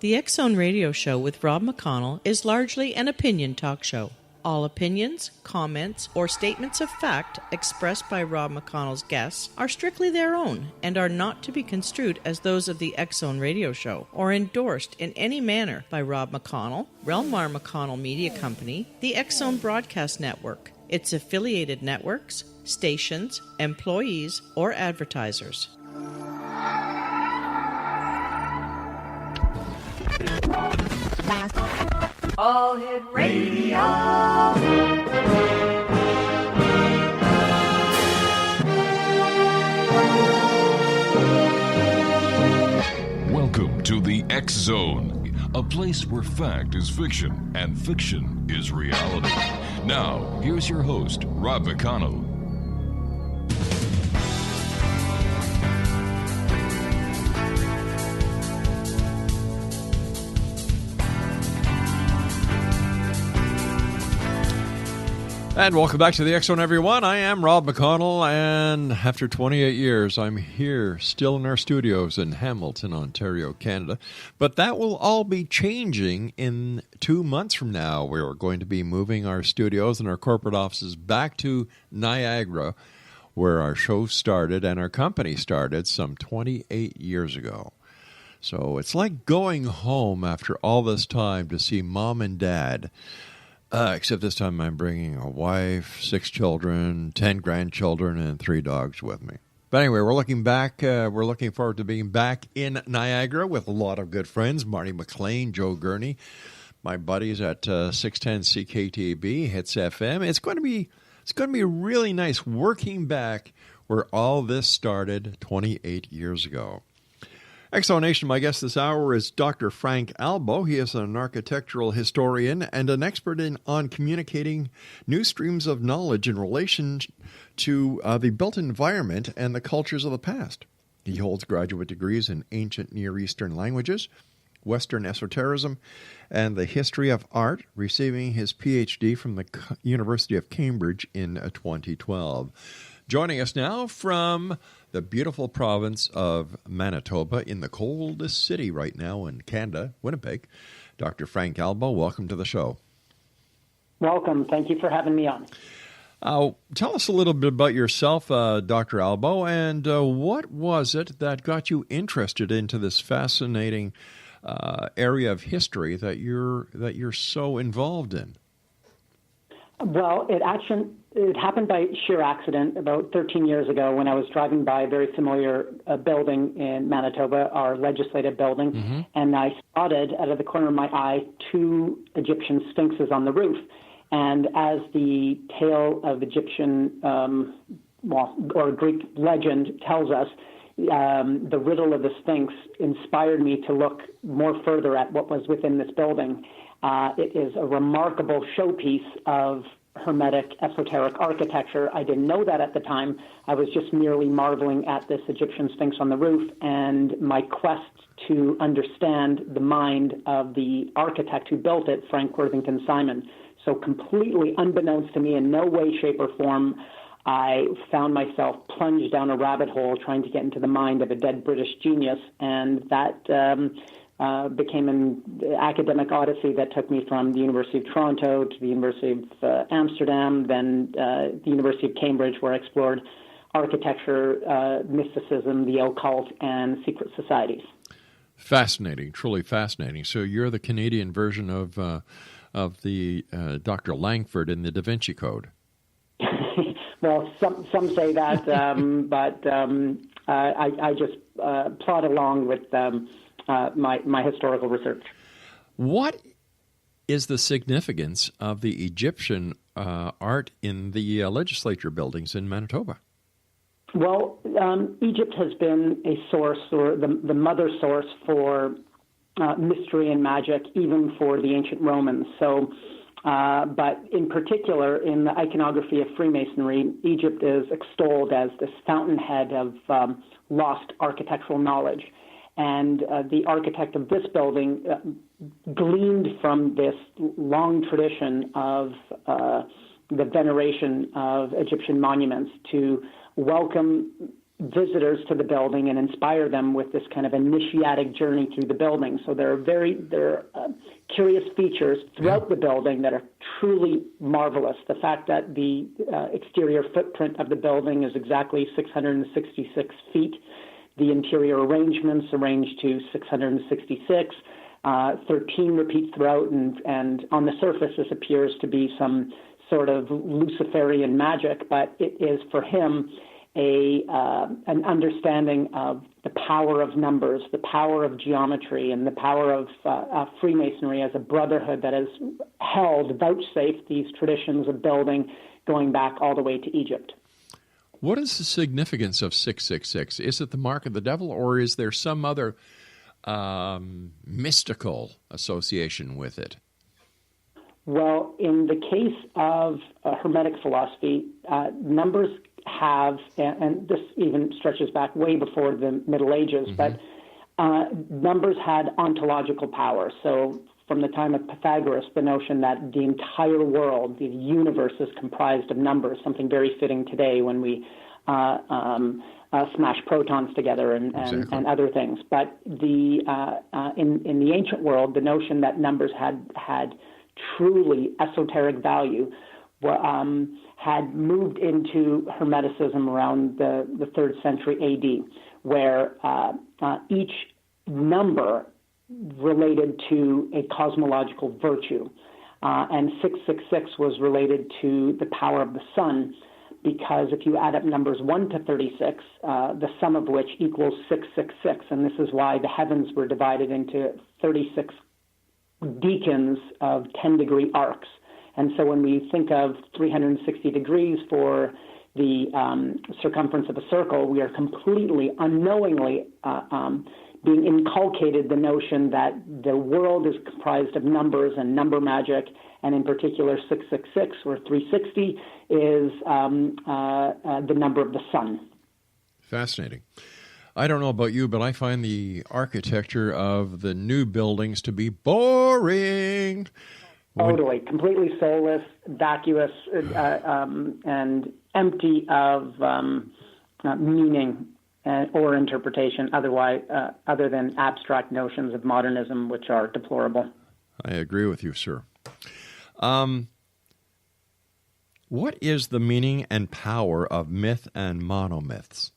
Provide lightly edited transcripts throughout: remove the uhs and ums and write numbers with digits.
The X-Zone Radio Show with Rob McConnell is largely an opinion talk show. All opinions, comments, or statements of fact expressed by Rob McConnell's guests are strictly their own and are not to be construed as those of the X-Zone Radio Show or endorsed in any manner by Rob McConnell, rel-mar McConnell Media Company, the X-Zone Broadcast Network, its affiliated networks, stations, employees, or advertisers. All Hit Radio. Welcome to the X Zone, a place where fact is fiction and fiction is reality. Now, here's your host, Rob McConnell. And welcome back to the X Zone, everyone. I am Rob McConnell, and after 28 years, I'm here still in our studios in Hamilton, Ontario, Canada. But that will all be changing in 2 months from now. We're going to be moving our studios and our corporate offices back to Niagara, where our show started and our company started some 28 years ago. So it's like going home after all this time to see Mom and Dad. Except this time I'm bringing a wife, 6 children, 10 grandchildren, and 3 dogs with me. But anyway, we're looking back. We're looking forward to being back in Niagara with a lot of good friends. Marty McLean, Joe Gurney, my buddies at 610 CKTB, Hits FM. It's going to be really nice working back where all this started 28 years ago. X-Zone, my guest this hour is Dr. Frank Albo. He is an architectural historian and an expert on communicating new streams of knowledge in relation to the built environment and the cultures of the past. He holds graduate degrees in ancient Near Eastern languages, Western esotericism, and the history of art, receiving his PhD from the University of Cambridge in 2012. Joining us now from the beautiful province of Manitoba, in the coldest city right now in Canada, Winnipeg, Dr. Frank Albo, welcome to the show. Welcome. Thank you for having me on. Tell us a little bit about yourself, Dr. Albo, and what was it that got you interested into this fascinating area of history that you're so involved in? Well, it happened by sheer accident about 13 years ago when I was driving by a very familiar building in Manitoba, our legislative building, and I spotted out of the corner of my eye 2 Egyptian sphinxes on the roof. And as the tale of Egyptian, or Greek legend tells us, the riddle of the Sphinx inspired me to look more further at what was within this building. It is a remarkable showpiece of Hermetic esoteric architecture. I didn't know that at the time. I was just merely marveling at this Egyptian Sphinx on the roof, and my quest to understand the mind of the architect who built it, Frank Worthington Simon. So completely unbeknownst to me, in no way, shape, or form, I found myself plunged down a rabbit hole trying to get into the mind of a dead British genius, and that became an academic odyssey that took me from the University of Toronto to the University of Amsterdam, then the University of Cambridge, where I explored architecture, mysticism, the occult, and secret societies. Fascinating, truly fascinating. So you're the Canadian version of the Dr. Langford in the Da Vinci Code. Well, some say that, but I just plod along with my historical research. What is the significance of the Egyptian art in the legislature buildings in Manitoba? Well, Egypt has been a source, or the mother source for mystery and magic, even for the ancient Romans. So, but in particular, in the iconography of Freemasonry, Egypt is extolled as this fountainhead of lost architectural knowledge. And the architect of this building gleaned from this long tradition of the veneration of Egyptian monuments to welcome visitors to the building and inspire them with this kind of initiatic journey through the building. So there are curious features throughout the building that are truly marvelous. The fact that the exterior footprint of the building is exactly 666 feet, the interior arrangements arranged to 666, 13 repeats throughout, and on the surface this appears to be some sort of Luciferian magic, but it is for him an understanding of the power of numbers, the power of geometry, and the power of Freemasonry as a brotherhood that has vouchsafed these traditions of building going back all the way to Egypt. What is the significance of 666? Is it the mark of the devil, or is there some other mystical association with it? Well, in the case of Hermetic philosophy, numbers have, and this even stretches back way before the Middle Ages, but numbers had ontological power. So from the time of Pythagoras, the notion that the entire world, the universe, is comprised of numbers, something very fitting today when we smash protons together and other things. But in the ancient world, the notion that numbers had truly esoteric value had moved into Hermeticism around the 3rd century AD, where each number related to a cosmological virtue. And 666 was related to the power of the sun, because if you add up numbers 1 to 36, the sum of which equals 666, and this is why the heavens were divided into 36 deacons of 10-degree arcs. And so when we think of 360 degrees for the circumference of a circle, we are completely unknowingly being inculcated the notion that the world is comprised of numbers and number magic, and in particular 666 or 360 is the number of the sun. Fascinating. I don't know about you, but I find the architecture of the new buildings to be boring. Totally, completely soulless, vacuous, and empty of meaning or interpretation other than abstract notions of modernism, which are deplorable. I agree with you, sir. What is the meaning and power of myth and monomyths?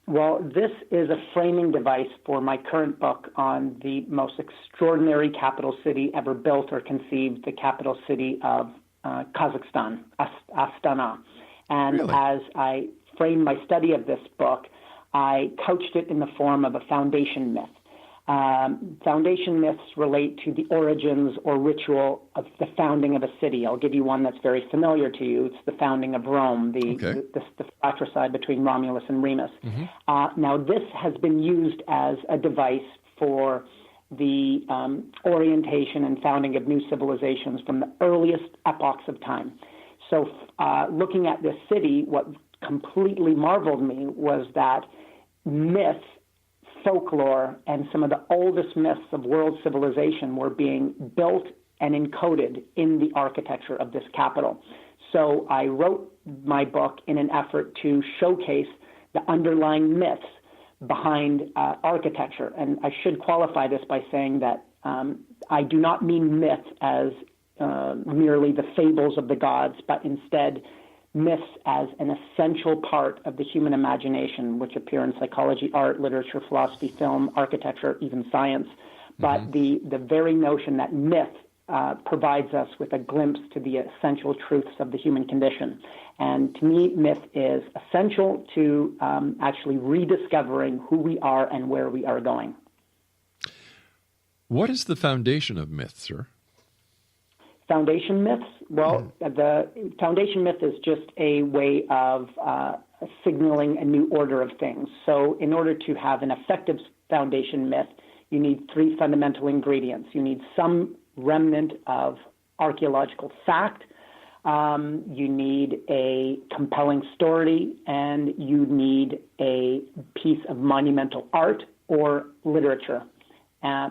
Well, this is a framing device for my current book on the most extraordinary capital city ever built or conceived, the capital city of Kazakhstan, Astana. And Really? As I framed my study of this book, I couched it in the form of a foundation myth. Foundation myths relate to the origins or ritual of the founding of a city. I'll give you one that's very familiar to you. It's the founding of Rome, the fratricide between Romulus and Remus. Now, this has been used as a device for the orientation and founding of new civilizations from the earliest epochs of time. So looking at this city, what completely marveled me was that myth, folklore, and some of the oldest myths of world civilization were being built and encoded in the architecture of this capital. So I wrote my book in an effort to showcase the underlying myths behind architecture. And I should qualify this by saying that I do not mean myth as merely the fables of the gods, but instead myths as an essential part of the human imagination, which appear in psychology, art, literature, philosophy, film, architecture, even science. But the very notion that myth provides us with a glimpse to the essential truths of the human condition. And to me, myth is essential to actually rediscovering who we are and where we are going. What is the foundation of myth, sir? Foundation myths? Well, the foundation myth is just a way of signaling a new order of things. So in order to have an effective foundation myth, you need three fundamental ingredients. You need some remnant of archaeological fact, you need a compelling story, and you need a piece of monumental art or literature.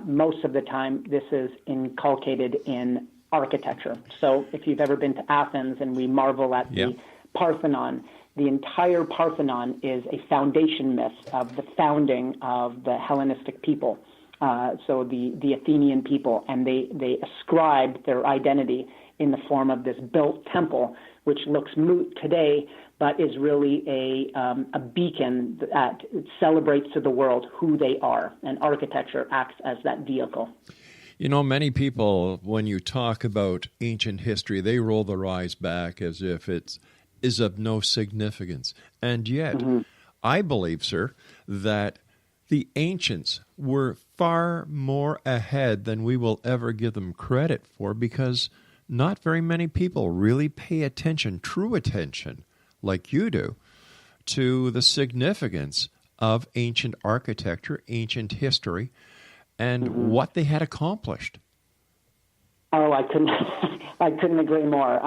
Most of the time, this is inculcated in architecture. So if you've ever been to Athens and we marvel at the Parthenon, the entire Parthenon is a foundation myth of the founding of the Hellenistic people, so the Athenian people, and they ascribed their identity in the form of this built temple, which looks moot today, but is really a beacon that celebrates to the world who they are, and architecture acts as that vehicle. You know, many people, when you talk about ancient history, they roll their eyes back as if it is of no significance. And yet, I believe, sir, that the ancients were far more ahead than we will ever give them credit for, because not very many people really pay attention, true attention, like you do, to the significance of ancient architecture, ancient history, and what they had accomplished. Oh, I couldn't agree more.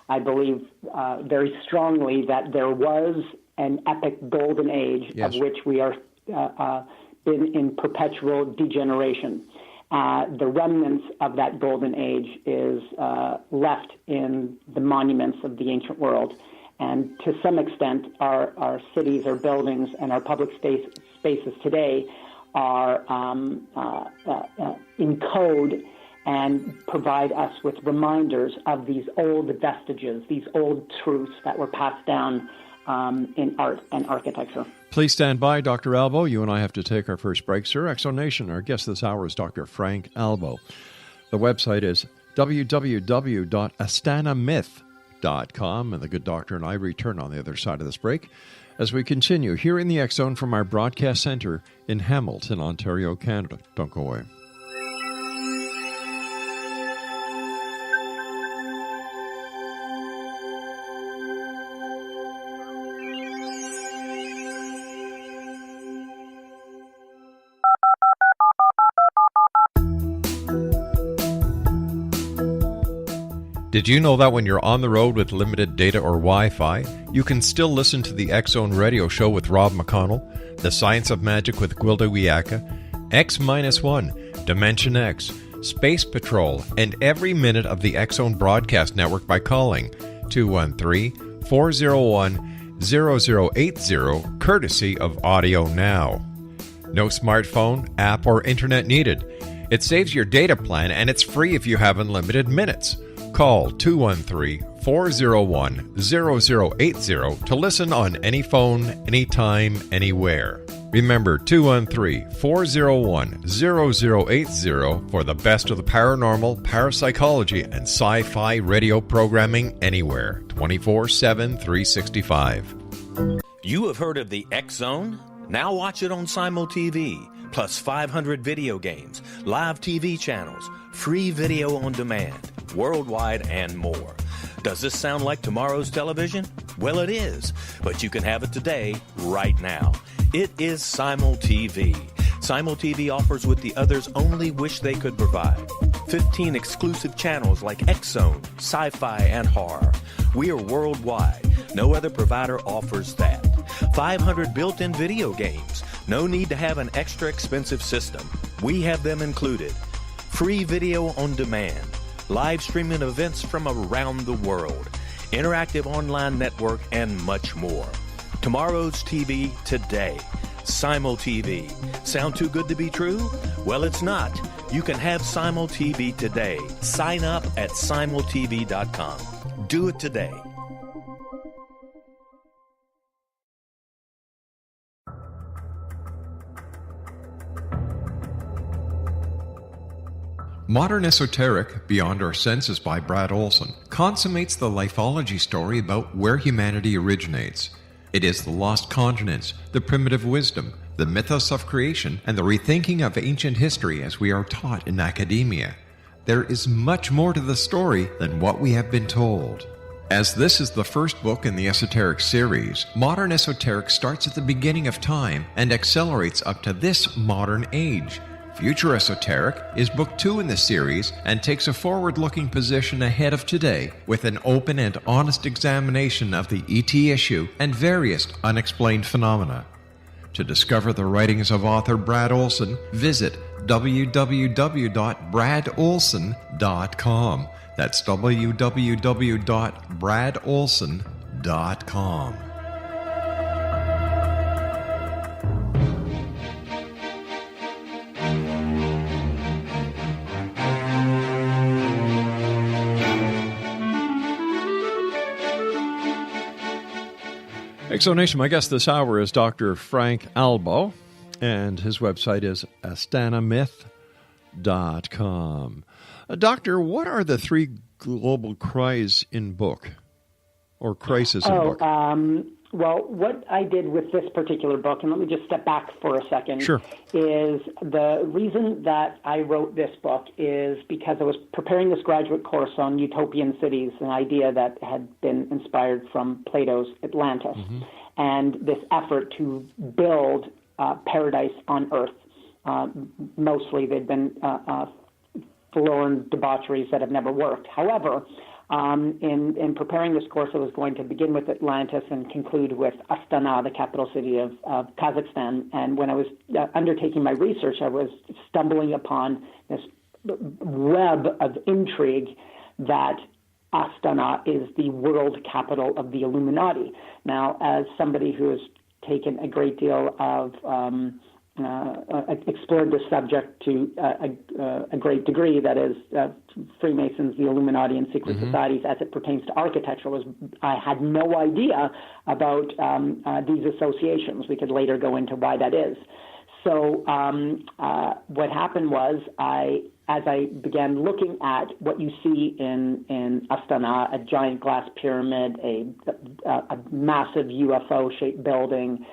I believe very strongly that there was an epic golden age of which we are been in perpetual degeneration. The remnants of that golden age is left in the monuments of the ancient world. And to some extent, our cities, our buildings, and our public spaces today are in code and provide us with reminders of these old vestiges, these old truths that were passed down in art and architecture. Please stand by, Dr. Albo. You and I have to take our first break, sir. Exonation, our guest this hour is Dr. Frank Albo. The website is www.astanamyth.com, and the good doctor and I return on the other side of this break as we continue here in the X Zone from our broadcast center in Hamilton, Ontario, Canada. Don't go away. Did you know that when you're on the road with limited data or Wi-Fi, you can still listen to the X Zone radio show with Rob McConnell, The Science of Magic with Gwilda Wiyaka, X-1, Dimension X, Space Patrol, and every minute of the X Zone broadcast network by calling 213-401-0080, courtesy of Audio Now. No smartphone, app, or internet needed. It saves your data plan, and it's free if you have unlimited minutes. Call 213-401-0080 to listen on any phone, anytime, anywhere. Remember, 213-401-0080 for the best of the paranormal, parapsychology, and sci-fi radio programming anywhere, 24/7, 365. You have heard of the X Zone? Now watch it on Simul TV, plus 500 video games, live TV channels, free video on demand, worldwide, and more. Does this sound like tomorrow's television? Well, it is, but you can have it today, right now. It is Simul TV. Simul TV offers what the others only wish they could provide. 15 exclusive channels like X Zone, sci-fi, and horror. We are worldwide. No other provider offers that. 500 built-in video games. No need to have an extra expensive system. We have them included. Free video on demand. Live streaming events from around the world. Interactive online network, and much more. Tomorrow's TV today. Simul TV. Sound too good to be true? Well, it's not. You can have Simul TV today. Sign up at simultv.com. Do it today. Modern Esoteric, Beyond Our Senses by Brad Olson, consummates the lifology story about where humanity originates. It is the lost continents, the primitive wisdom, the mythos of creation, and the rethinking of ancient history as we are taught in academia. There is much more to the story than what we have been told. As this is the first book in the Esoteric series, Modern Esoteric starts at the beginning of time and accelerates up to this modern age. Future Esoteric is book 2 in the series and takes a forward-looking position ahead of today with an open and honest examination of the ET issue and various unexplained phenomena. To discover the writings of author Brad Olson, visit www.bradolson.com. That's www.bradolson.com. XZRS.com. Exonation, my guest this hour is Dr. Frank Albo, and his website is astanamyth.com. Doctor, what are the three global cries in book, or crisis in book? Well, what I did with this particular book, and let me just step back for a second, Sure. is the reason that I wrote this book is because I was preparing this graduate course on utopian cities, an idea that had been inspired from Plato's Atlantis, and this effort to build paradise on Earth. Mostly they've been forlorn debaucheries that have never worked. However, in preparing this course, I was going to begin with Atlantis and conclude with Astana, the capital city of Kazakhstan. And when I was undertaking my research, I was stumbling upon this web of intrigue that Astana is the world capital of the Illuminati. Now, as somebody who has taken a great deal of explored this subject to a great degree, that is, Freemasons, the Illuminati, and secret societies as it pertains to architecture, I had no idea about these associations. We could later go into why that is. So what happened was, as I began looking at what you see in Astana, a giant glass pyramid, a massive UFO-shaped building,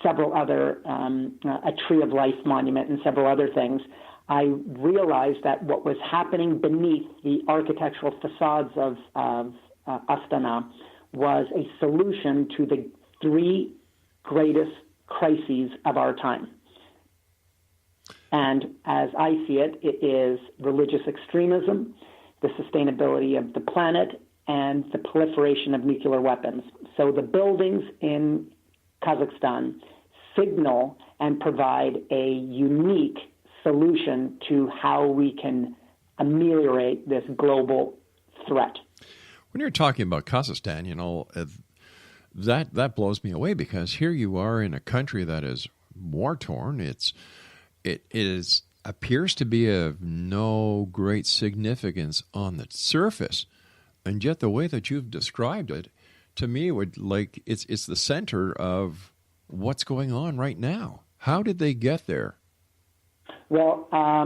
several other, a Tree of Life monument, and several other things, I realized that what was happening beneath the architectural facades of Astana was a solution to the three greatest crises of our time. And as I see it, it is religious extremism, the sustainability of the planet, and the proliferation of nuclear weapons. So the buildings in Kazakhstan signal and provide a unique solution to how we can ameliorate this global threat. When you're talking about Kazakhstan, that blows me away, because here you are in a country that is war-torn. It appears to be of no great significance on the surface, and yet the way that you've described it, to me, it's the center of what's going on right now. How did they get there? Well, I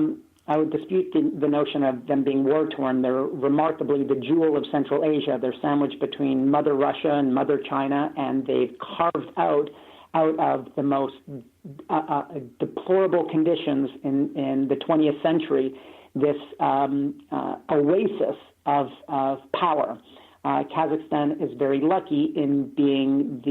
would dispute the notion of them being war-torn. They're remarkably the jewel of Central Asia. They're sandwiched between Mother Russia and Mother China, and they've carved out of the most deplorable conditions in the 20th century this oasis of power. Kazakhstan is very lucky in being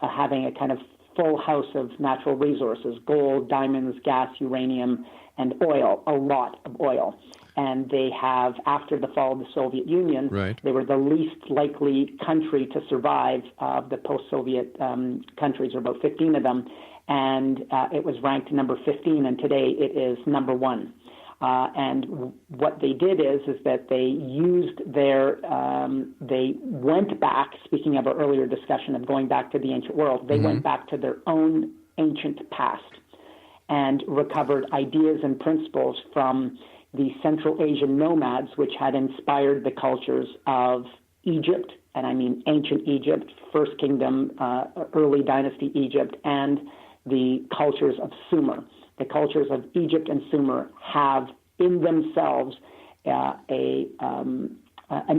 having a kind of full house of natural resources: gold, diamonds, gas, uranium, and oil, a lot of oil. And they have, after the fall of the Soviet Union, right, they were the least likely country to survive of the post-Soviet countries. There were about 15 of them, and it was ranked number 15, and today it is number 1. And what they did is that they used they went back, speaking of our earlier discussion of going back to the ancient world, they went back to their own ancient past and recovered ideas and principles from the Central Asian nomads, which had inspired the cultures of Egypt, and I mean ancient Egypt, First Kingdom, early dynasty Egypt, and the cultures of Sumer. The cultures of Egypt and Sumer have in themselves an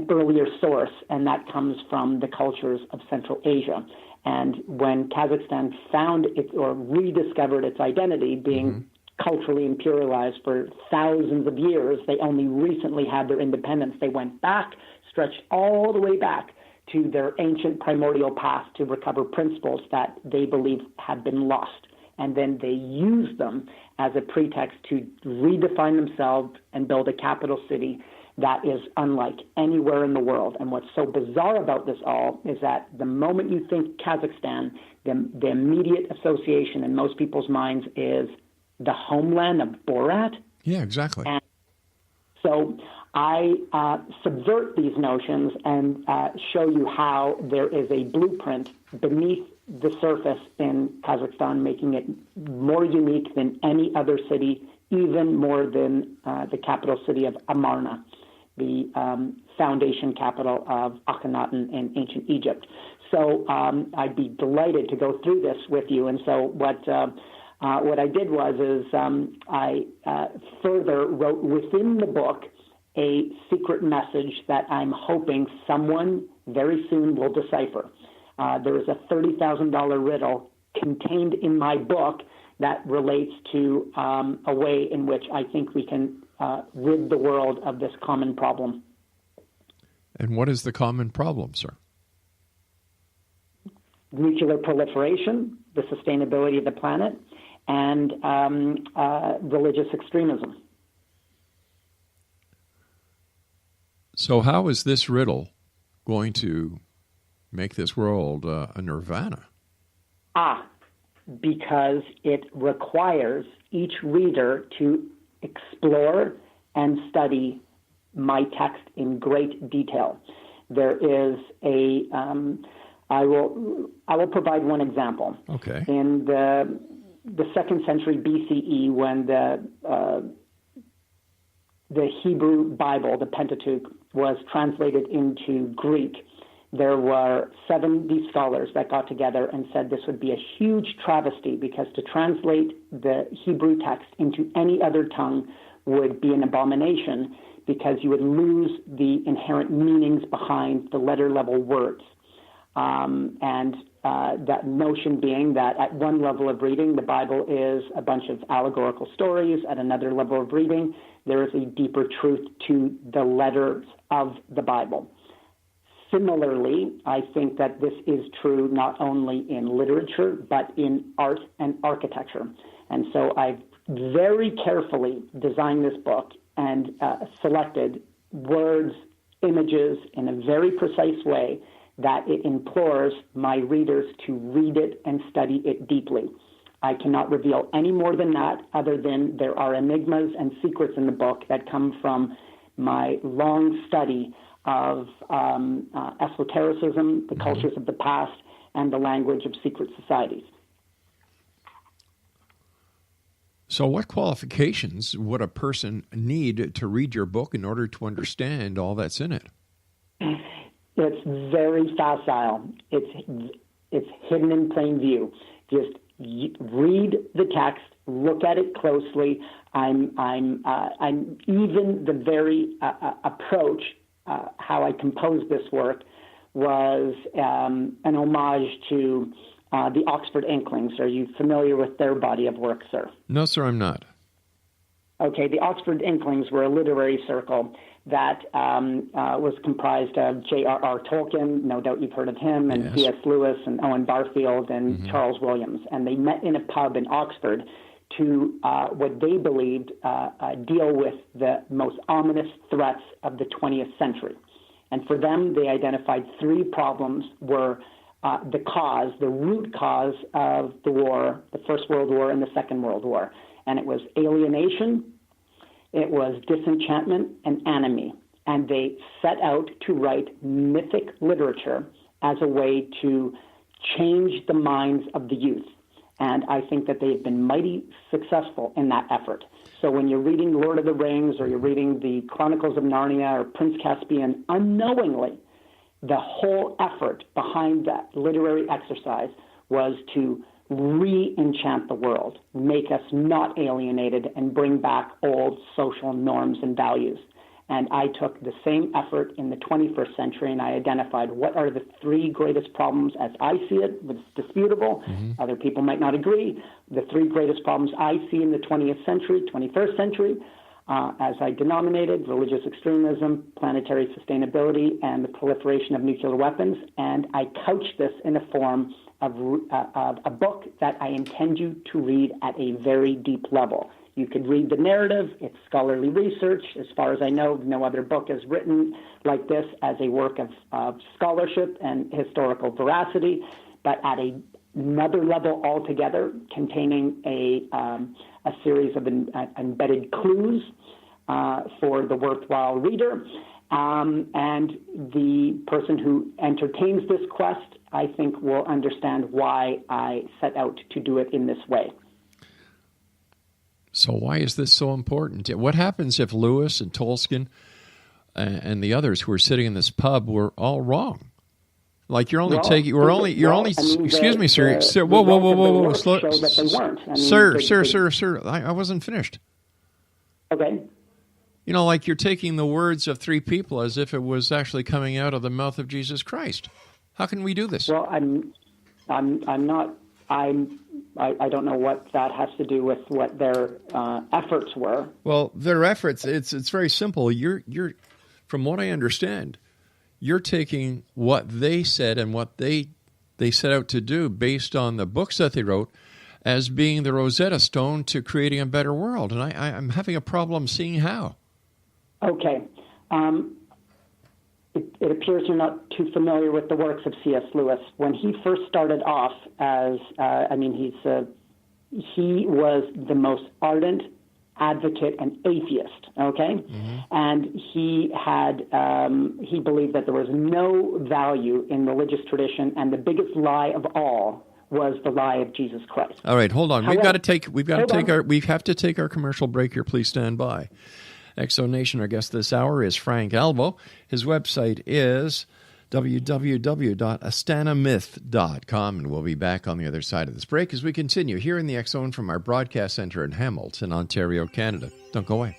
earlier source, and that comes from the cultures of Central Asia. And when Kazakhstan found it or rediscovered its identity, being culturally imperialized for thousands of years, they only recently had their independence. They went back, stretched all the way back to their ancient primordial past to recover principles that they believe had been lost. And then they used them as a pretext to redefine themselves and build a capital city that is unlike anywhere in the world. And what's so bizarre about this all is that the moment you think Kazakhstan, the immediate association in most people's minds is the homeland of Borat. Yeah, exactly. And So I subvert these notions and show you how there is a blueprint beneath the surface in Kazakhstan, making it more unique than any other city, even more than the capital city of Amarna, the foundation capital of Akhenaten in ancient Egypt. So I'd be delighted to go through this with you. And so what I did was I further wrote within the book a secret message that I'm hoping someone very soon will decipher. There is a $30,000 riddle contained in my book that relates to a way in which I think we can rid the world of this common problem. And what is the common problem, sir? Nuclear proliferation, the sustainability of the planet, and religious extremism. So how is this riddle going to make this world a nirvana? Because it requires each reader to explore and study my text in great detail. There is I will provide one example. Okay. In the 2nd century BCE, when the Hebrew Bible, the Pentateuch, was translated into Greek, there were 70 scholars that got together and said this would be a huge travesty because to translate the Hebrew text into any other tongue would be an abomination because you would lose the inherent meanings behind the letter-level words. That notion being that at one level of reading, the Bible is a bunch of allegorical stories. At another level of reading, there is a deeper truth to the letters of the Bible. Similarly, I think that this is true not only in literature, but in art and architecture. And so I've very carefully designed this book and selected words, images in a very precise way that it implores my readers to read it and study it deeply. I cannot reveal any more than that, other than there are enigmas and secrets in the book that come from my long study of esotericism, the cultures of the past, and the language of secret societies. So what qualifications would a person need to read your book in order to understand all that's in it? It's very facile. It's hidden in plain view. Just read the text, look at it closely. I'm even the very approach, how I composed this work, was an homage to the Oxford Inklings. Are you familiar with their body of work, sir? No, sir, I'm not. Okay, the Oxford Inklings were a literary circle that was comprised of J.R.R. Tolkien, no doubt you've heard of him, and Yes. C.S. Lewis and Owen Barfield and Charles Williams. And they met in a pub in Oxford to what they believed deal with the most ominous threats of the 20th century. And for them, they identified three problems were the root cause of the war, the First World War and the Second World War. And it was alienation, it was disenchantment, and enemy. And they set out to write mythic literature as a way to change the minds of the youth. And I think that they've been mighty successful in that effort. So when you're reading Lord of the Rings or you're reading the Chronicles of Narnia or Prince Caspian, unknowingly, the whole effort behind that literary exercise was to re-enchant the world, make us not alienated, and bring back old social norms and values. And I took the same effort in the 21st century, and I identified what are the three greatest problems as I see it. It's disputable. Other people might not agree. The three greatest problems I see in the 20th century, 21st century, as I denominated: religious extremism, planetary sustainability, and the proliferation of nuclear weapons. And I couched this in a form of a book that I intend you to read at a very deep level. You could read the narrative. It's scholarly research. As far as I know, no other book is written like this as a work of scholarship and historical veracity, but at another level altogether, containing a series of embedded clues, for the worthwhile reader. And the person who entertains this quest, I think, will understand why I set out to do it in this way. So why is this so important? What happens if Lewis and Tolkien and the others who are sitting in this pub were all wrong? Like you're only taking, excuse me, sir. Whoa. Sir. I wasn't finished. Okay. Like you're taking the words of three people as if it was actually coming out of the mouth of Jesus Christ. How can we do this? Well, I don't know what that has to do with what their efforts were. Well, their efforts, it's very simple. You're from what I understand, you're taking what they said and what they set out to do based on the books that they wrote as being the Rosetta Stone to creating a better world. And I'm having a problem seeing how. Okay. It appears you're not too familiar with the works of C.S. Lewis. When he first started off as, he was the most ardent advocate and atheist, okay? Mm-hmm. And he believed that there was no value in religious tradition, and the biggest lie of all was the lie of Jesus Christ. All right, hold on. We have to take our commercial break here. Please stand by. Exo Nation, our guest this hour is Frank Albo. His website is www.astanamyth.com, and we'll be back on the other side of this break as we continue here in the X Zone from our broadcast center in Hamilton, Ontario, Canada. Don't go away.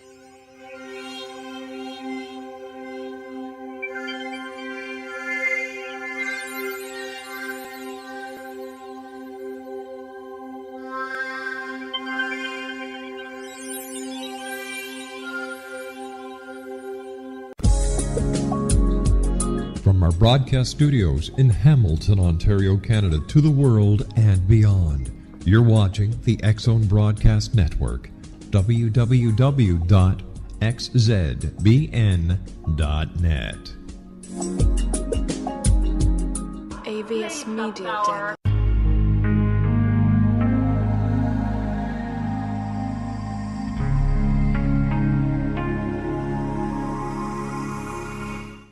Broadcast studios in Hamilton, Ontario, Canada, to the world and beyond. You're watching the X Zone Broadcast Network, www.xzbn.net. AVS Media Channel.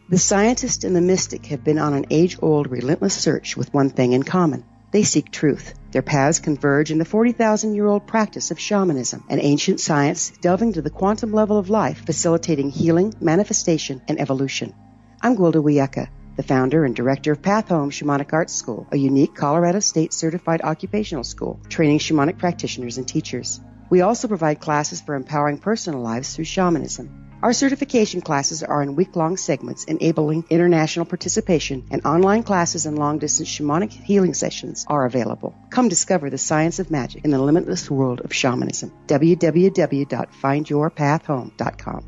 The scientist and the mystic have been on an age-old, relentless search with one thing in common. They seek truth. Their paths converge in the 40,000-year-old practice of shamanism, an ancient science delving to the quantum level of life, facilitating healing, manifestation, and evolution. I'm Gwilda Wiyaka, the founder and director of Path Home Shamanic Arts School, a unique Colorado State-certified occupational school, training shamanic practitioners and teachers. We also provide classes for empowering personal lives through shamanism. Our certification classes are in week-long segments enabling international participation, and online classes and long-distance shamanic healing sessions are available. Come discover the science of magic in the limitless world of shamanism. www.findyourpathhome.com.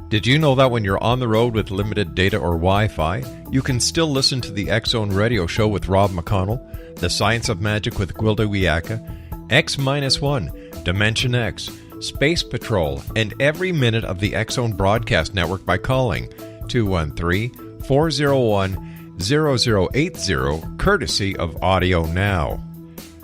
Did you know that when you're on the road with limited data or Wi-Fi, you can still listen to the X Zone Radio Show with Rob McConnell, The Science of Magic with Gwilda Wiyaka, X-1, Dimension X, Space Patrol, and every minute of the X Zone Broadcast Network by calling 213-401-0080, courtesy of Audio Now.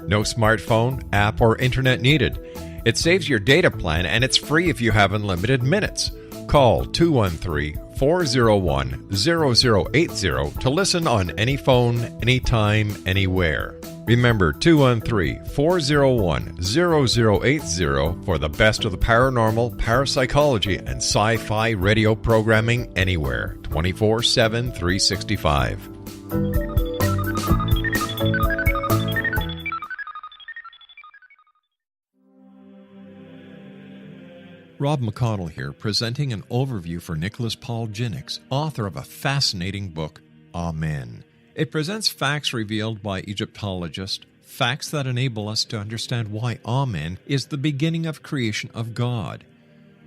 No smartphone, app, or internet needed. It saves your data plan, and it's free if you have unlimited minutes. Call 213-401-0080 to listen on any phone, anytime, anywhere. Remember 213-401-0080 for the best of the paranormal, parapsychology, and sci-fi radio programming anywhere, 24/7, 365. Rob McConnell here, presenting an overview for Nicholas Paul Jennings, author of a fascinating book, Amen. It presents facts revealed by Egyptologists, facts that enable us to understand why Amen is the beginning of creation of God.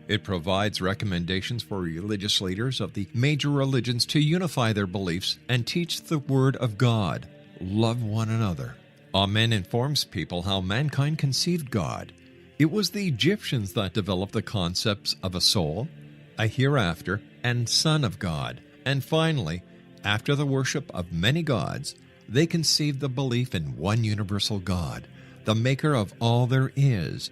It provides recommendations for religious leaders of the major religions to unify their beliefs and teach the Word of God. Love one another. Amen informs people how mankind conceived God. It was the Egyptians that developed the concepts of a soul, a hereafter, and Son of God. And finally, after the worship of many gods, they conceived the belief in one universal God, the maker of all there is.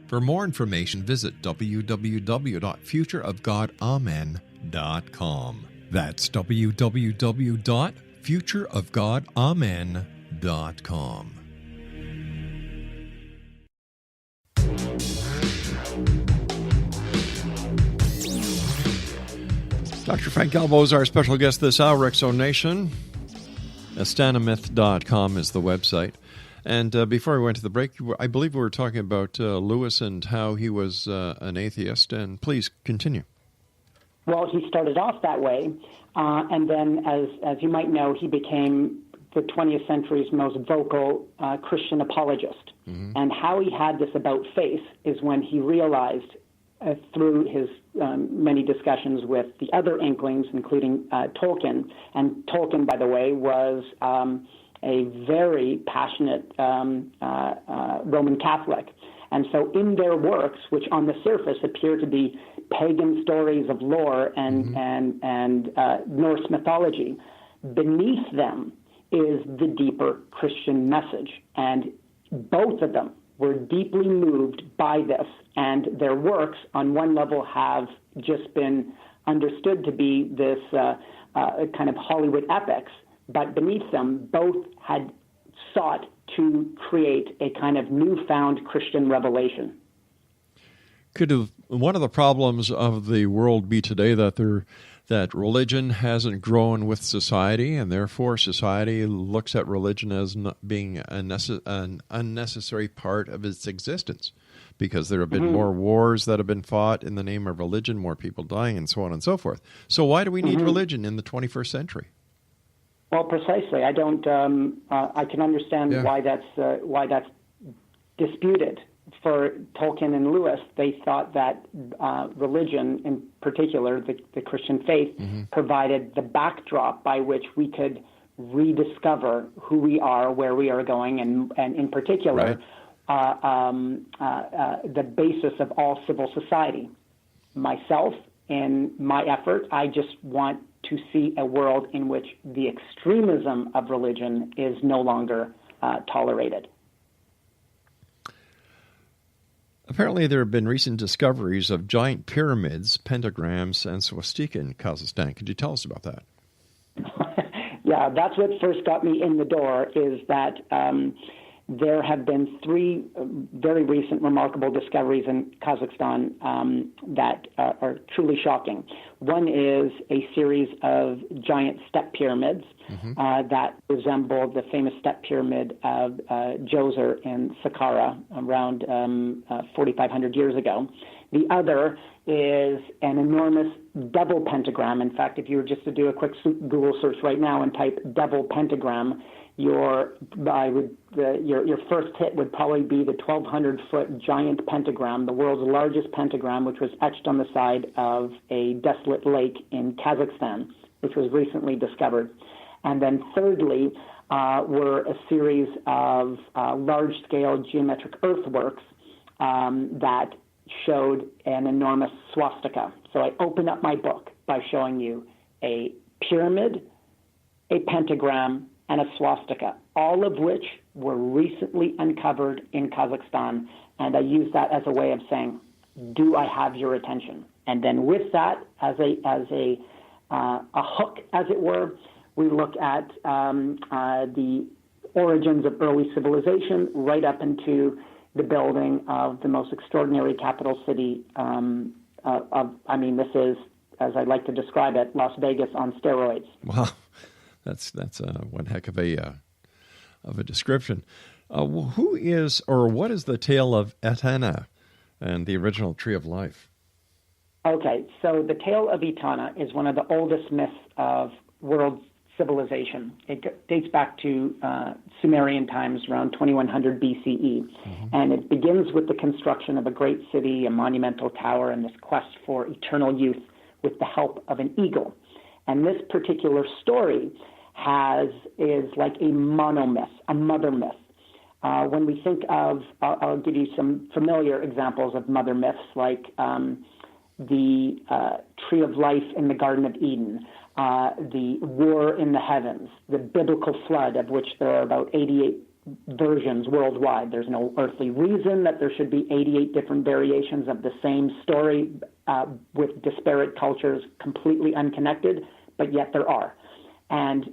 For more information, visit www.futureofgodamen.com. That's www.futureofgodamen.com. Dr. Frank Albo is our special guest this hour, Exonation. Astanamyth.com is the website. And before we went to the break, I believe we were talking about Lewis and how he was an atheist. And please continue. Well, he started off that way, and then, as you might know, he became the 20th century's most vocal Christian apologist. Mm-hmm. And how he had this about face is when he realized, through his many discussions with the other Inklings, including Tolkien, and Tolkien, by the way, was a very passionate Roman Catholic. And so in their works, which on the surface appear to be pagan stories of lore and Norse mythology, beneath them is the deeper Christian message. And both of them were deeply moved by this, and their works, on one level, have just been understood to be this kind of Hollywood epics, but beneath them, both had sought to create a kind of newfound Christian revelation. Could one of the problems of the world be today that religion hasn't grown with society, and therefore society looks at religion as not being an unnecessary part of its existence? Because there have been more wars that have been fought in the name of religion, more people dying, and so on and so forth. So why do we need religion in the 21st century? Well, precisely. I don't. I can understand why that's disputed. For Tolkien and Lewis, they thought that religion, in particular the Christian faith, provided the backdrop by which we could rediscover who we are, where we are going, and in particular, the basis of all civil society. Myself, in my effort, I just want to see a world in which the extremism of religion is no longer tolerated. Apparently, there have been recent discoveries of giant pyramids, pentagrams, and swastika in Kazakhstan. Could you tell us about that? Yeah, that's what first got me in the door, is that there have been three very recent remarkable discoveries in Kazakhstan that are truly shocking. One is a series of giant step pyramids that resemble the famous step pyramid of Djoser in Saqqara around 4,500 years ago. The other is an enormous devil pentagram. In fact, if you were just to do a quick Google search right now and type devil pentagram, your first hit would probably be the 1,200-foot giant pentagram, the world's largest pentagram, which was etched on the side of a desolate lake in Kazakhstan, which was recently discovered. And then thirdly were a series of large-scale geometric earthworks that showed an enormous swastika. So I open up my book by showing you a pyramid, a pentagram, and a swastika, all of which were recently uncovered in Kazakhstan. And I use that as a way of saying, do I have your attention? And then with that, as a hook, as it were, we look at the origins of early civilization right up into the building of the most extraordinary capital city this is, as I like to describe it, Las Vegas on steroids. Wow. That's one heck of a description. Who is, or what is the tale of Etana and the original Tree of Life? Okay, so the tale of Etana is one of the oldest myths of world civilization. It dates back to Sumerian times, around 2100 BCE, and it begins with the construction of a great city, a monumental tower, and this quest for eternal youth with the help of an eagle. And this particular story is like a monomyth, a mother myth. When we think of, I'll give you some familiar examples of mother myths, like the Tree of Life in the Garden of Eden, the war in the heavens, the biblical flood, of which there are about 88 versions worldwide. There's no earthly reason that there should be 88 different variations of the same story with disparate cultures, completely unconnected, but yet there are. And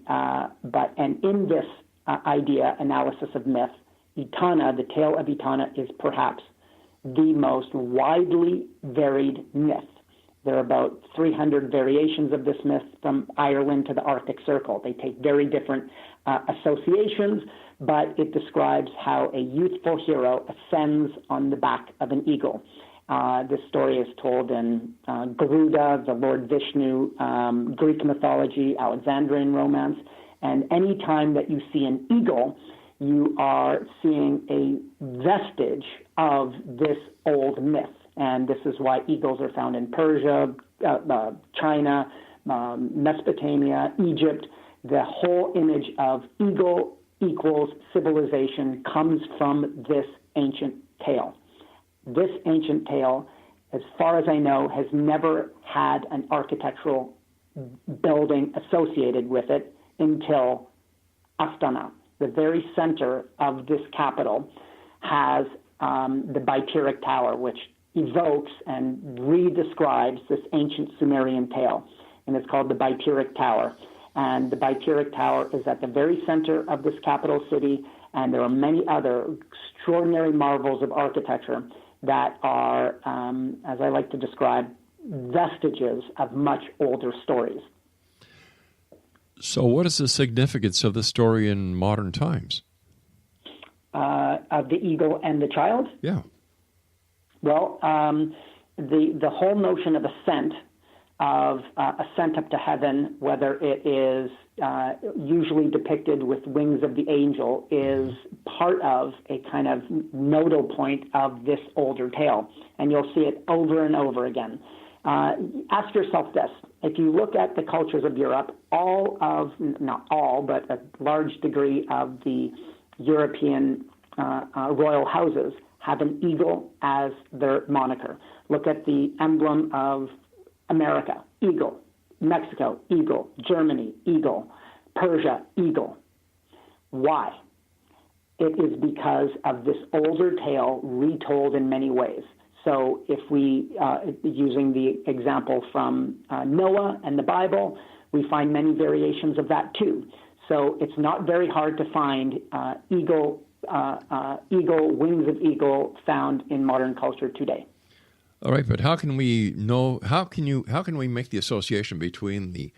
in this idea, analysis of myth, Etana, the tale of Etana, is perhaps the most widely varied myth. There are about 300 variations of this myth from Ireland to the Arctic Circle. They take very different associations, but it describes how a youthful hero ascends on the back of an eagle. This story is told in Garuda, the Lord Vishnu, Greek mythology, Alexandrian romance. And any time that you see an eagle, you are seeing a vestige of this old myth. And this is why eagles are found in Persia, China, Mesopotamia, Egypt. The whole image of eagle equals civilization comes from this ancient tale. This ancient tale, as far as I know, has never had an architectural building associated with it until Astana. The very center of this capital has the Baiteric Tower, which evokes and redescribes this ancient Sumerian tale, and it's called the Baiteric Tower. And the Baiteric Tower is at the very center of this capital city, and there are many other extraordinary marvels of architecture that are, as I like to describe, vestiges of much older stories. So what is the significance of the story in modern times? Of the eagle and the child? Yeah. Well, the whole notion of ascent up to heaven, whether it is usually depicted with wings of the angel, is part of a kind of nodal point of this older tale. And you'll see it over and over again. Ask yourself this. If you look at the cultures of Europe, not all, but a large degree of the European royal houses have an eagle as their moniker. Look at the emblem of America, eagle. Mexico, eagle. Germany, eagle. Persia, eagle. Why? It is because of this older tale retold in many ways. So if we, using the example from Noah and the Bible, we find many variations of that too. So it's not very hard to find eagle, wings of eagle found in modern culture today. All right, but how can we know? How can we make the association between the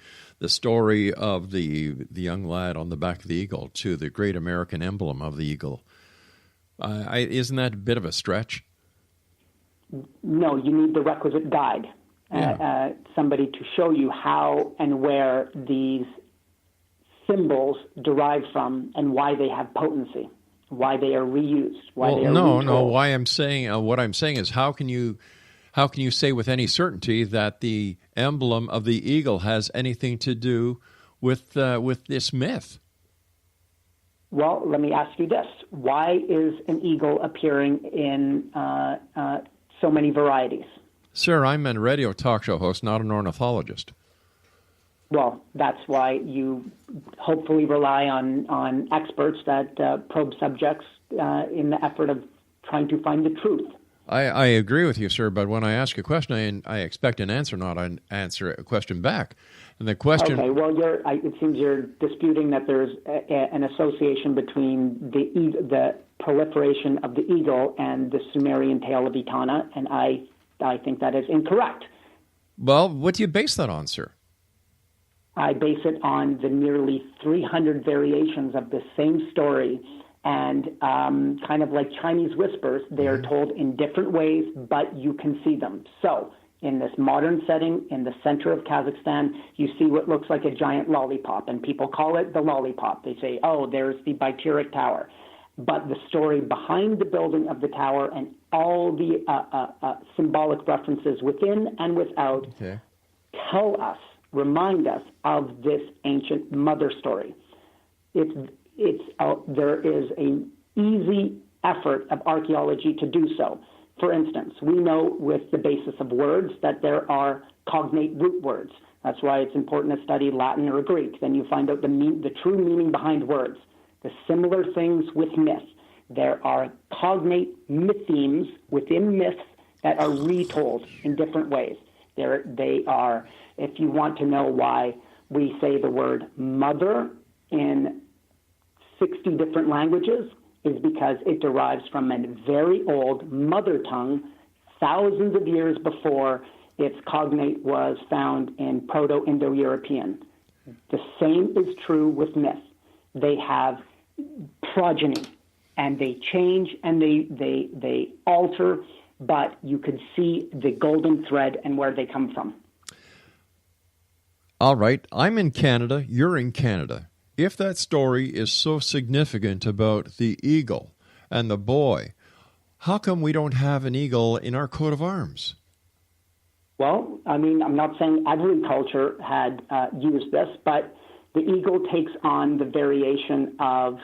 story of the young lad on the back of the eagle to the great American emblem of the eagle? Isn't that a bit of a stretch? No, you need the requisite guide, somebody to show you how and where these symbols derive from and why they have potency, why they are reused, why they are retold. Why I'm saying what I'm saying is how can you say with any certainty that the emblem of the eagle has anything to do with this myth? Well, let me ask you this: why is an eagle appearing in so many varieties? Sir, I'm a radio talk show host, not an ornithologist. Well, that's why you hopefully rely on experts that probe subjects in the effort of trying to find the truth. I agree with you, sir, but when I ask a question, I expect an answer, not an answer a question back. And the question... Okay, well, it seems you're disputing that there's an association between the proliferation of the eagle and the Sumerian tale of Etana, and I think that is incorrect. Well, what do you base that on, sir? I base it on the nearly 300 variations of the same story, and kind of like Chinese whispers, they are told in different ways, but you can see them. So in this modern setting, in the center of Kazakhstan, you see what looks like a giant lollipop, and people call it the lollipop. They say, oh, there's the Baiteric Tower. But the story behind the building of the tower and all the symbolic references within and without remind us of this ancient mother story. There is an easy effort of archaeology to do so. For instance, we know with the basis of words that there are cognate root words. That's why it's important to study Latin or Greek. Then you find out the true meaning behind words. The similar things with myth. There are cognate mythemes within myths that are retold in different ways. They are, if you want to know why we say the word mother in 60 different languages, is because it derives from a very old mother tongue thousands of years before its cognate was found in Proto-Indo-European. The same is true with myth. They have progeny, and they change and they alter, but you could see the golden thread and where they come from. All right, I'm in Canada, you're in Canada. If that story is so significant about the eagle and the boy, how come we don't have an eagle in our coat of arms? Well, I mean, I'm not saying every culture had used this, but the eagle takes on the variation of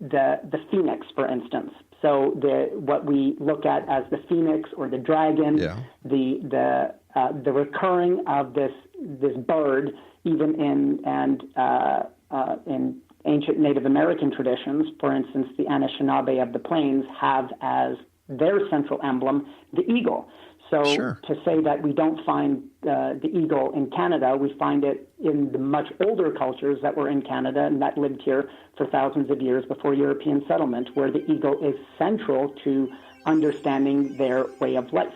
the phoenix, for instance. So what we look at as the phoenix or the dragon, the recurring of this bird, even in ancient Native American traditions, for instance, the Anishinaabe of the Plains have as their central emblem the eagle. So to say that we don't find the eagle in Canada, we find it in the much older cultures that were in Canada and that lived here for thousands of years before European settlement, where the eagle is central to understanding their way of life.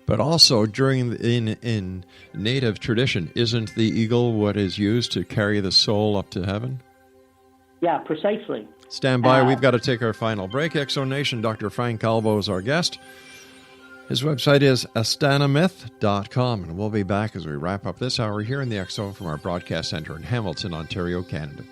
But also, in Native tradition, isn't the eagle what is used to carry the soul up to heaven? Yeah, precisely. Stand by. We've got to take our final break. Exo Nation, Dr. Frank Albo is our guest. His website is astanamyth.com, and we'll be back as we wrap up this hour here in the X Zone from our broadcast center in Hamilton, Ontario, Canada.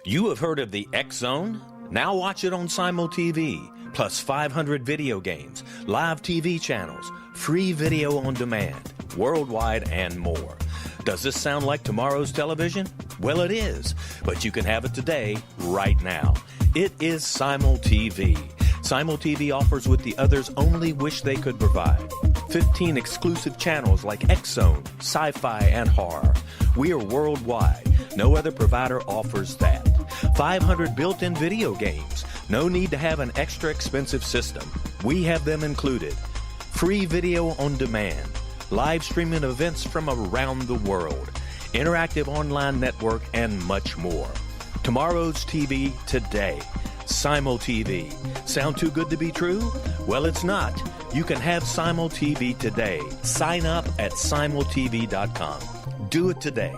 You have heard of the X Zone? Now watch it on Simul TV, plus 500 video games, live TV channels, free video on demand, worldwide, and more. Does this sound like tomorrow's television? Well, it is, but you can have it today, right now. It is Simul TV. Simul TV offers what the others only wish they could provide. 15 exclusive channels like X Zone, sci-fi, and horror. We are worldwide. No other provider offers that. 500 built-in video games. No need to have an extra expensive system. We have them included. Free video on demand. Live streaming events from around the world. Interactive online network, and much more. Tomorrow's TV today. Simul TV. Sound too good to be true? Well, it's not. You can have Simul TV today. Sign up at simultv.com. Do it today.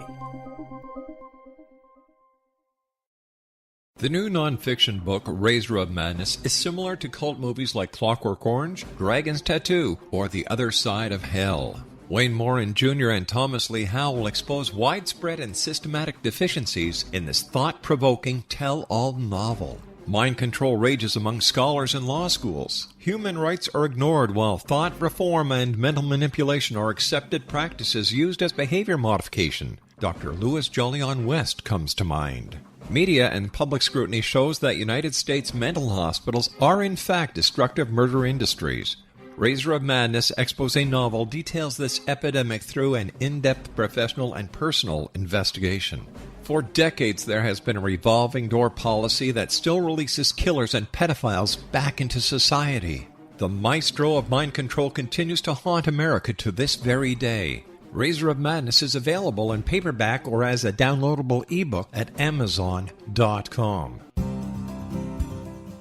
The new nonfiction book, Razor of Madness, is similar to cult movies like Clockwork Orange, Dragon's Tattoo, or The Other Side of Hell. Wayne Morin Jr. and Thomas Lee Howe will expose widespread and systematic deficiencies in this thought-provoking tell-all novel. Mind control rages among scholars in law schools. Human rights are ignored while thought reform and mental manipulation are accepted practices used as behavior modification. Dr. Louis Jolyon West comes to mind. Media and public scrutiny shows that United States mental hospitals are in fact destructive murder industries. Razor of Madness expose novel details this epidemic through an in-depth professional and personal investigation. For decades, there has been a revolving door policy that still releases killers and pedophiles back into society. The maestro of mind control continues to haunt America to this very day. Razor of Madness is available in paperback or as a downloadable ebook at Amazon.com.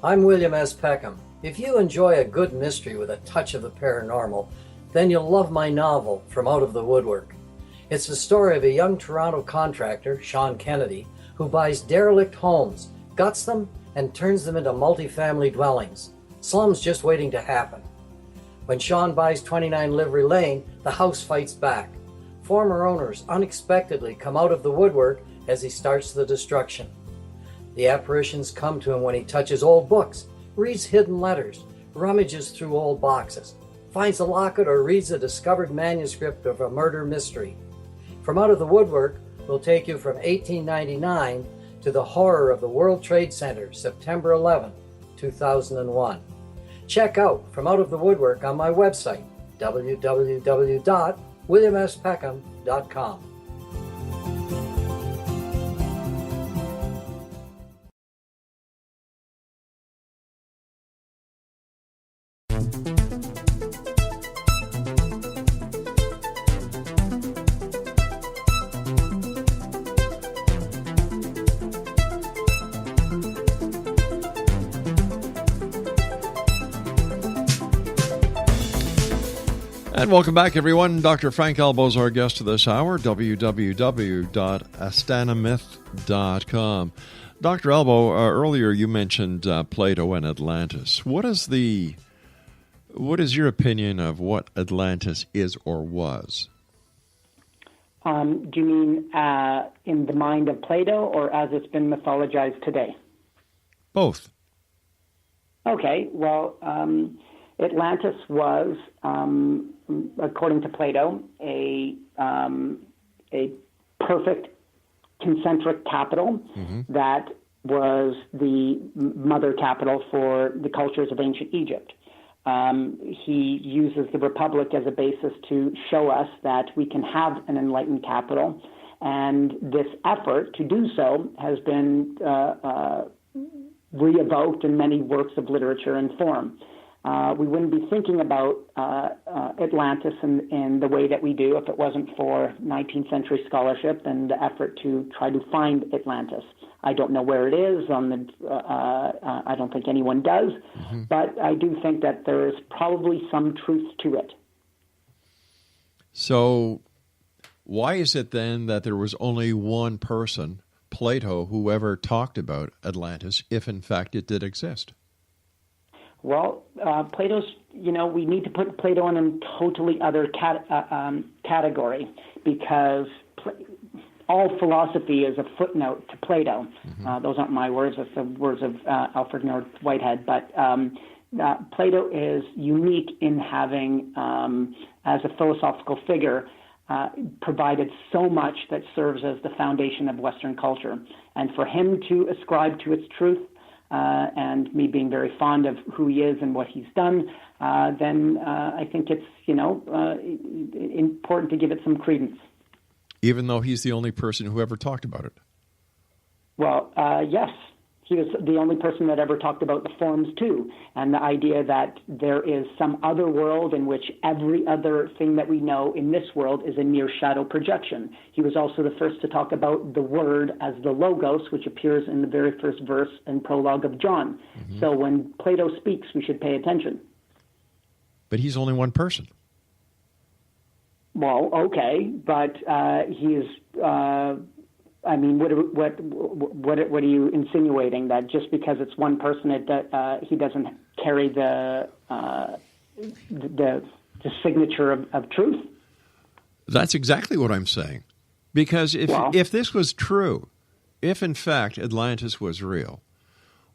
I'm William S. Peckham. If you enjoy a good mystery with a touch of the paranormal, then you'll love my novel, From Out of the Woodwork. It's the story of a young Toronto contractor, Sean Kennedy, who buys derelict homes, guts them, and turns them into multi-family dwellings. Slums just waiting to happen. When Sean buys 29 Livery Lane, the house fights back. Former owners unexpectedly come out of the woodwork as he starts the destruction. The apparitions come to him when he touches old books, reads hidden letters, rummages through old boxes. finds a locket or reads a discovered manuscript of a murder mystery. From Out of the Woodwork will take you from 1899 to the horror of the World Trade Center, September 11, 2001. Check out From Out of the Woodwork on my website, www.williamspeckham.com. And welcome back, everyone. Dr. Frank Albo is our guest of this hour, www.astanamyth.com. Dr. Albo, earlier you mentioned Plato and Atlantis. What is your opinion of what Atlantis is or was? Do you mean in the mind of Plato or as it's been mythologized today? Both. Okay, well, Atlantis was, according to Plato, a perfect concentric capital that was the mother capital for the cultures of ancient Egypt. He uses the Republic as a basis to show us that we can have an enlightened capital, and this effort to do so has been re-evoked in many works of literature and form. We wouldn't be thinking about Atlantis in the way that we do if it wasn't for 19th century scholarship and the effort to try to find Atlantis. I don't know where it is. I don't think anyone does, but I do think that there is probably some truth to it. So why is it then that there was only one person, Plato, who ever talked about Atlantis, if in fact it did exist? Well, Plato's, we need to put Plato in a totally other category because all philosophy is a footnote to Plato. Those aren't my words, that's the words of Alfred North Whitehead. But Plato is unique in having, as a philosophical figure, provided so much that serves as the foundation of Western culture. And for him to ascribe to its truth, and me being very fond of who he is and what he's done, then I think it's, important to give it some credence. Even though he's the only person who ever talked about it? Well, yes. He was the only person that ever talked about the forms, too, and the idea that there is some other world in which every other thing that we know in this world is a mere shadow projection. He was also the first to talk about the word as the logos, which appears in the very first verse and prologue of John. So when Plato speaks, we should pay attention. But he's only one person. Well, okay, but he is... I mean, what are you insinuating? That just because it's one person, he doesn't carry the signature of truth? That's exactly what I'm saying. Because if this was true, if in fact Atlantis was real,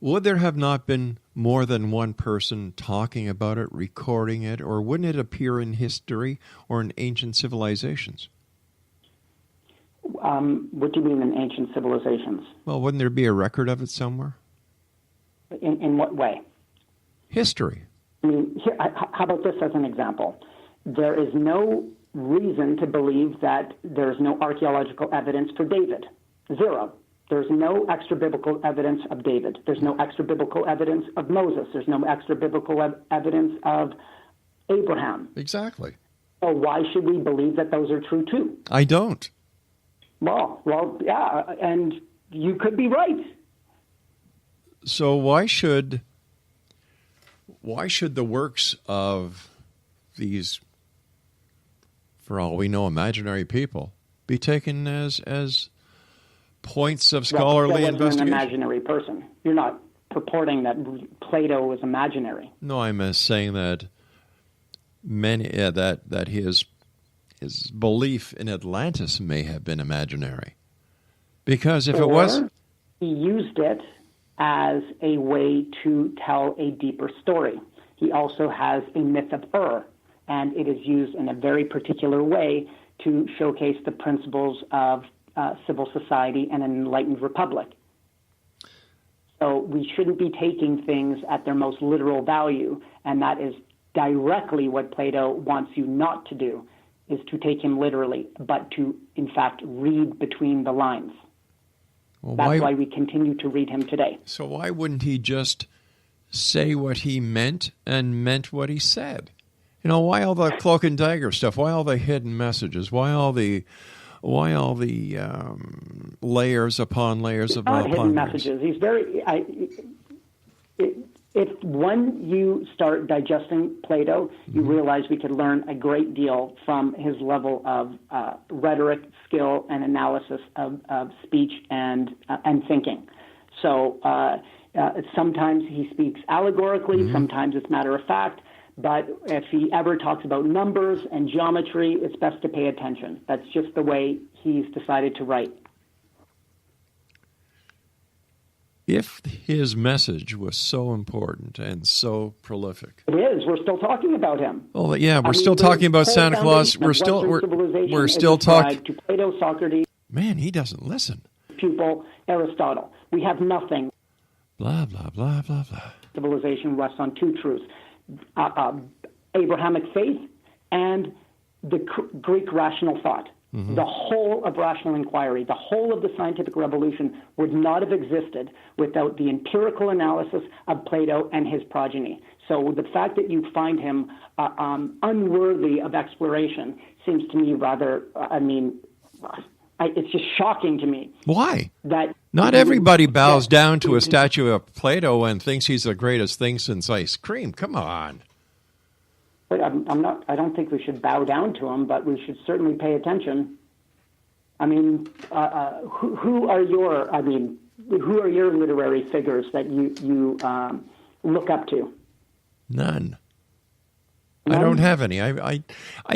would there have not been more than one person talking about it, recording it, or wouldn't it appear in history or in ancient civilizations? What do you mean in ancient civilizations? Well, wouldn't there be a record of it somewhere? In what way? History. I mean, how about this as an example? There is no reason to believe that there's no archaeological evidence for David. Zero. There's no extra-biblical evidence of David. There's no extra-biblical evidence of Moses. There's no extra-biblical evidence of Abraham. Exactly. So why should we believe that those are true, too? I don't. Well, yeah, and you could be right. So why should the works of these, for all we know, imaginary people be taken as points of scholarly investigation? An imaginary person. You're not purporting that Plato was imaginary. No, I'm saying that that his belief in Atlantis may have been imaginary. Because if it was... he used it as a way to tell a deeper story. He also has a myth of Ur. and it is used in a very particular way to showcase the principles of civil society and an enlightened republic. So we shouldn't be taking things at their most literal value, and that is directly what Plato wants you not to do, is to take him literally, but to, in fact, read between the lines. Well, That's why we continue to read him today. So why wouldn't he just say what he meant and meant what he said? You know, why all the cloak and dagger stuff? Why all the hidden messages? Why all the layers upon layers upon layers? Hidden messages. He's very. If when you start digesting Plato, you realize we could learn a great deal from his level of rhetoric, skill, and analysis of speech and thinking. So sometimes he speaks allegorically, sometimes it's matter of fact. But if he ever talks about numbers and geometry, it's best to pay attention. That's just the way he's decided to write. If his message was so important and so prolific. It is. We're still talking about him. Oh, yeah, we're still talking about Santa Claus. We're still talking to Plato, Socrates. Man, he doesn't listen. Pupil, Aristotle. We have nothing. Blah, blah, blah, blah, blah. Civilization rests on two truths. Abrahamic faith and the Greek rational thought. The whole of rational inquiry, the whole of the scientific revolution would not have existed without the empirical analysis of Plato and his progeny. So the fact that you find him unworthy of exploration seems to me rather, it's just shocking to me. Why? That not everybody bows down to a statue of Plato and thinks he's the greatest thing since ice cream. Come on. But I don't think we should bow down to him, but we should certainly pay attention. I mean, who are your literary figures that you look up to? None. I don't have any. I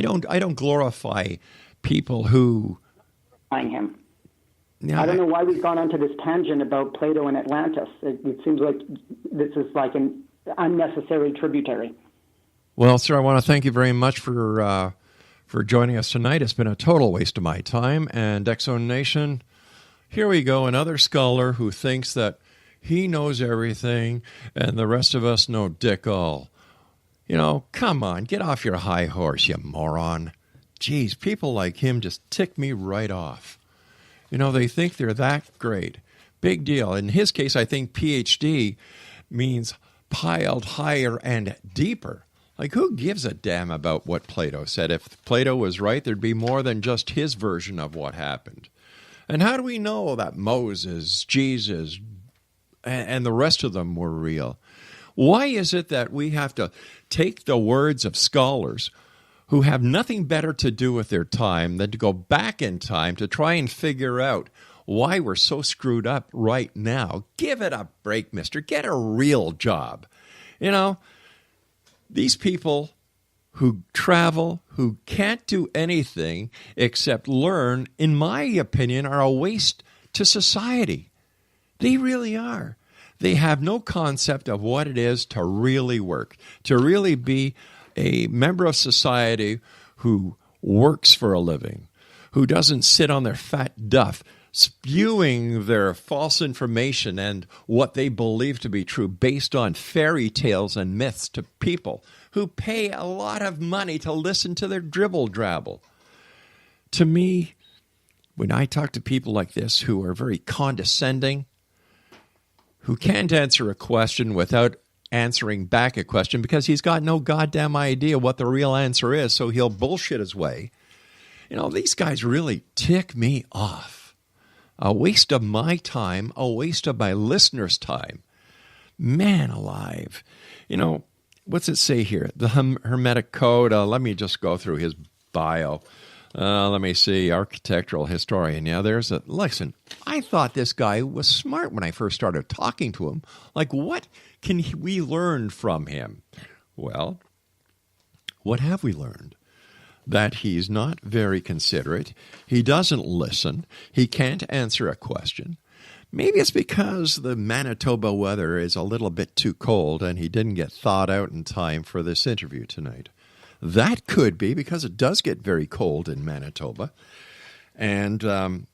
don't glorify people who him. Yeah, I don't know why we've gone onto this tangent about Plato and Atlantis. It seems like this is like an unnecessary tributary. Well, sir, I want to thank you very much for joining us tonight. It's been a total waste of my time. And X-Zone Nation, here we go, another scholar who thinks that he knows everything and the rest of us know dick all. You know, come on, get off your high horse, you moron. Geez, people like him just tick me right off. You know, they think they're that great. Big deal. In his case, I think PhD means piled higher and deeper. Like, who gives a damn about what Plato said? If Plato was right, there'd be more than just his version of what happened. And how do we know that Moses, Jesus, and the rest of them were real? Why is it that we have to take the words of scholars who have nothing better to do with their time than to go back in time to try and figure out why we're so screwed up right now? Give it a break, mister. Get a real job. You know, these people who travel, who can't do anything except learn, in my opinion, are a waste to society. They really are. They have no concept of what it is to really work, to really be a member of society who works for a living, who doesn't sit on their fat duff spewing their false information and what they believe to be true based on fairy tales and myths to people who pay a lot of money to listen to their dribble-drabble. To me, when I talk to people like this who are very condescending, who can't answer a question without answering back a question because he's got no goddamn idea what the real answer is, so he'll bullshit his way. You know, these guys really tick me off. A waste of my time, a waste of my listeners' time. Man alive. You know, what's it say here? The Hermetic Code. Let me just go through his bio. Let me see. Architectural historian. Yeah, there's a... Listen, I thought this guy was smart when I first started talking to him. Like, what can we learn from him? Well, what have we learned? That he's not very considerate. He doesn't listen. He can't answer a question. Maybe it's because the Manitoba weather is a little bit too cold and he didn't get thawed out in time for this interview tonight. That could be because it does get very cold in Manitoba. And,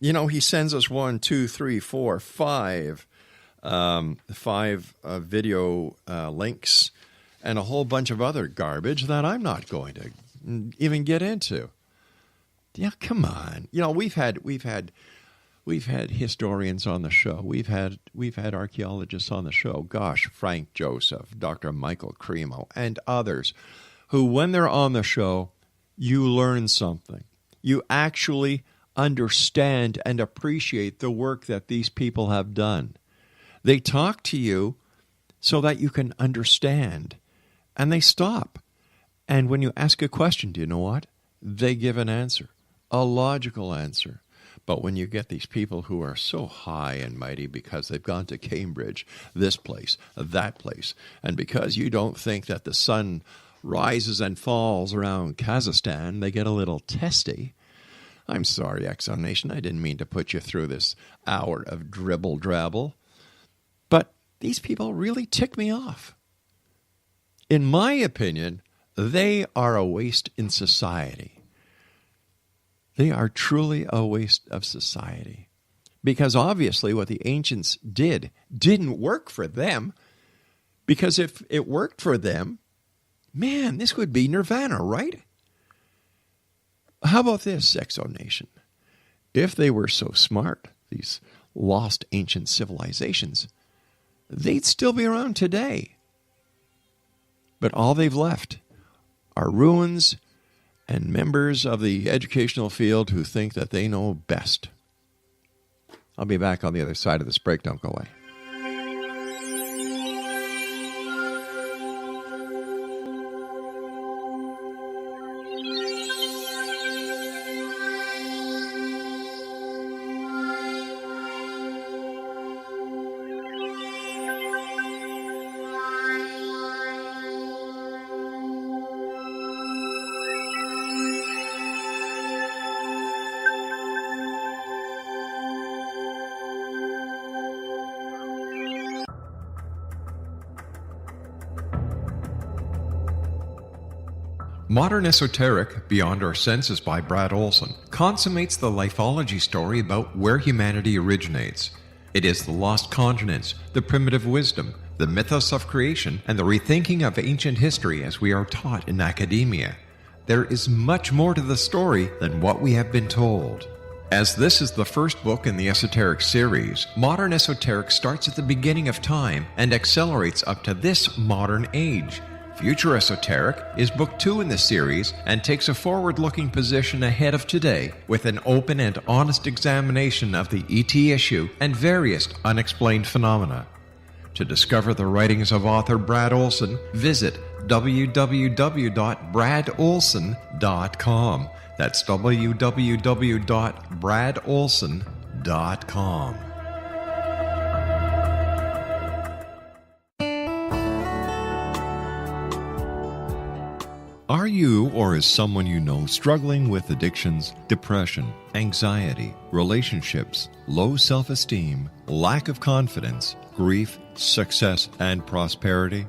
he sends us 1, 2, 3, 4, 5 video links and a whole bunch of other garbage that I'm not going to even get into. Yeah, come on. We've had historians on the show. We've had archaeologists on the show. Gosh, Frank Joseph, Dr. Michael Cremo, and others who, when they're on the show, you learn something. You actually understand and appreciate the work that these people have done. They talk to you so that you can understand, and they stop. And when you ask a question, do you know what? They give an answer, a logical answer. But when you get these people who are so high and mighty because they've gone to Cambridge, this place, that place, and because you don't think that the sun rises and falls around Kazakhstan, they get a little testy. I'm sorry, Exo Nation, I didn't mean to put you through this hour of dribble-drabble. But these people really tick me off. In my opinion, they are a waste in society. They are truly a waste of society. Because obviously what the ancients didn't work for them. Because if it worked for them, man, this would be nirvana, right? How about this, Exo Nation? If they were so smart, these lost ancient civilizations, they'd still be around today. But all they've left are ruins and members of the educational field who think that they know best. I'll be back on the other side of this break. Don't go away. Modern Esoteric, Beyond Our Senses by Brad Olson, consummates the lifeology story about where humanity originates. It is the lost continents, the primitive wisdom, the mythos of creation, and the rethinking of ancient history as we are taught in academia. There is much more to the story than what we have been told. As this is the first book in the Esoteric series, Modern Esoteric starts at the beginning of time and accelerates up to this modern age. Future Esoteric is book 2 in the series and takes a forward-looking position ahead of today with an open and honest examination of the ET issue and various unexplained phenomena. To discover the writings of author Brad Olson, visit www.bradolson.com. That's www.bradolson.com. Are you or is someone you know struggling with addictions, depression, anxiety, relationships, low self-esteem, lack of confidence, grief, success, and prosperity?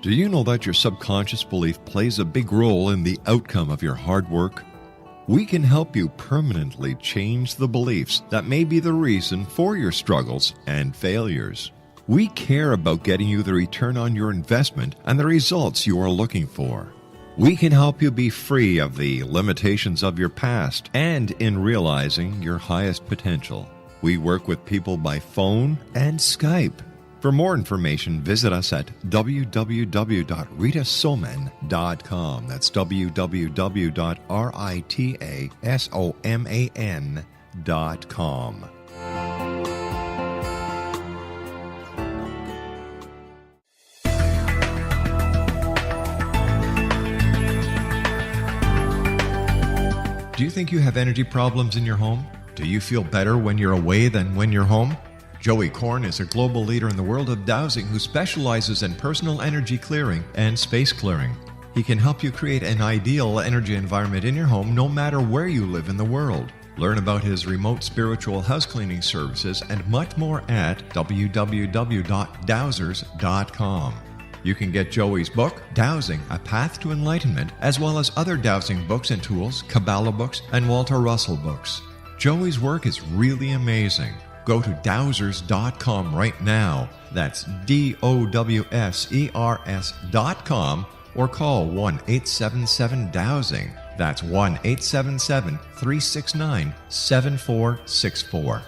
Do you know that your subconscious belief plays a big role in the outcome of your hard work? We can help you permanently change the beliefs that may be the reason for your struggles and failures. We care about getting you the return on your investment and the results you are looking for. We can help you be free of the limitations of your past and in realizing your highest potential. We work with people by phone and Skype. For more information, visit us at www.ritasoman.com. That's www.ritasoman.com. Do you think you have energy problems in your home? Do you feel better when you're away than when you're home? Joey Korn is a global leader in the world of dowsing who specializes in personal energy clearing and space clearing. He can help you create an ideal energy environment in your home no matter where you live in the world. Learn about his remote spiritual house cleaning services and much more at www.dowsers.com. You can get Joey's book, Dowsing, A Path to Enlightenment, as well as other dowsing books and tools, Kabbalah books, and Walter Russell books. Joey's work is really amazing. Go to dowsers.com right now. That's DOWSERS.com, or call 1-877-DOWSING. That's 1-877-369-7464.